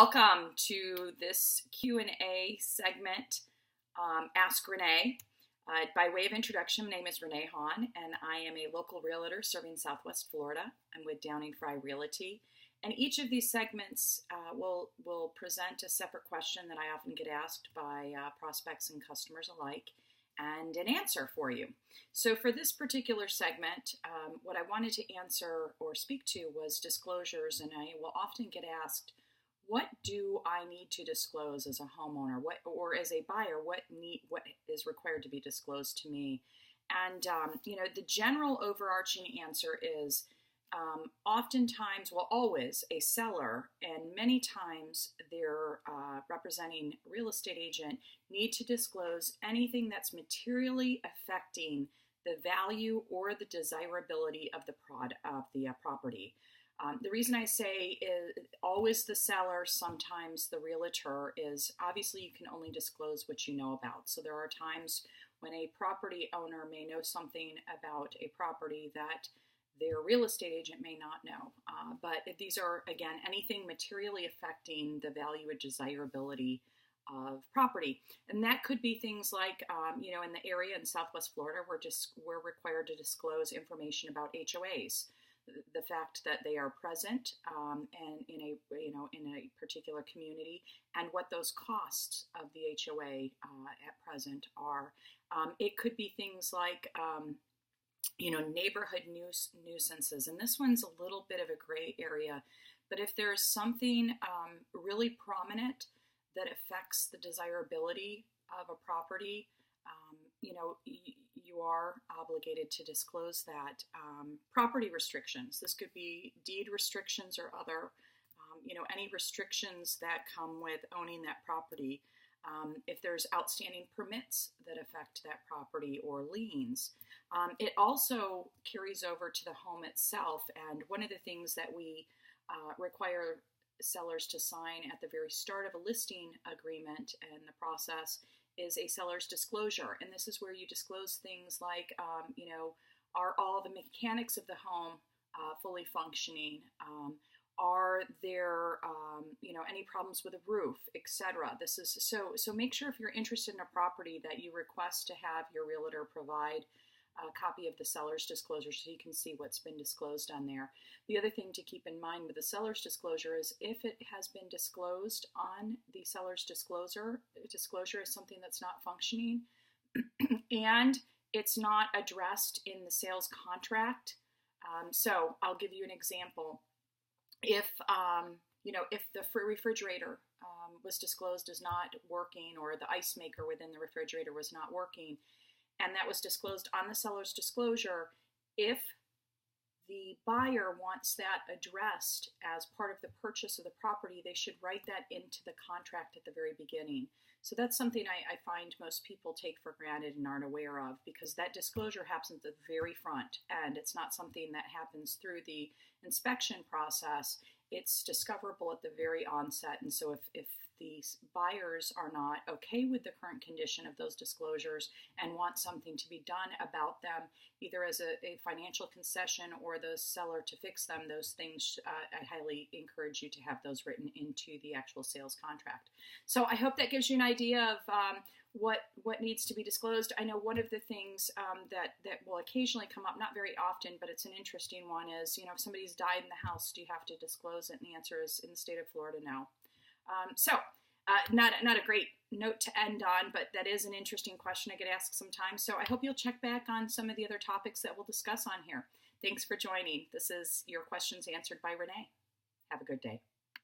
Welcome to this Q&A segment, Ask Renee. By way of introduction, my name is Renee Hahn, and I am a local realtor serving Southwest Florida. I'm with Downing Fry Realty. And each of these segments will present a separate question that I often get asked by prospects and customers alike, and an answer for you. So for this particular segment, what I wanted to answer or speak to was disclosures, and I will often get asked, what do I need to disclose as a homeowner, or as a buyer? What is required to be disclosed to me? And the general overarching answer is oftentimes, well, always a seller, and many times their representing real estate agent need to disclose anything that's materially affecting the value or the desirability of the property. The reason I say is always the seller, sometimes the realtor, is obviously you can only disclose what you know about. So there are times when a property owner may know something about a property that their real estate agent may not know. But if these are, again, anything materially affecting the value or desirability of property. And that could be things like, in the area in Southwest Florida, we're required to disclose information about HOAs. The fact that they are present and in a particular community, and what those costs of the HOA at present are. It could be things like neighborhood nuisances, and this one's a little bit of a gray area. But if there's something really prominent that affects the desirability of a property, you are obligated to disclose that. Property restrictions. This could be deed restrictions or other, any restrictions that come with owning that property. If there's outstanding permits that affect that property or liens. It also carries over to the home itself. And one of the things that we require sellers to sign at the very start of a listing agreement and the process is a seller's disclosure. And this is where you disclose things like, are all the mechanics of the home fully functioning? Are there, any problems with the roof, etc.? This is so make sure if you're interested in a property that you request to have your realtor provide a copy of the seller's disclosure so you can see what's been disclosed on there. The other thing to keep in mind with the seller's disclosure is if it has been disclosed on the seller's disclosure is something that's not functioning and it's not addressed in the sales contract. So I'll give you an example. If the refrigerator was disclosed as not working, or the ice maker within the refrigerator was not working, and that was disclosed on the seller's disclosure, if the buyer wants that addressed as part of the purchase of the property, they should write that into the contract at the very beginning. So that's something I find most people take for granted and aren't aware of, because that disclosure happens at the very front, and it's not something that happens through the inspection process. It's discoverable at the very onset. And so if these buyers are not okay with the current condition of those disclosures and want something to be done about them, either as a financial concession or the seller to fix them, those things, I highly encourage you to have those written into the actual sales contract. So I hope that gives you an idea of what needs to be disclosed. I know one of the things that will occasionally come up, not very often, but it's an interesting one, is, if somebody's died in the house, do you have to disclose it? And the answer is, in the state of Florida, no. Not a great note to end on, but that is an interesting question I get asked sometimes. So I hope you'll check back on some of the other topics that we'll discuss on here. Thanks for joining. This is Your Questions Answered by Renee. Have a good day.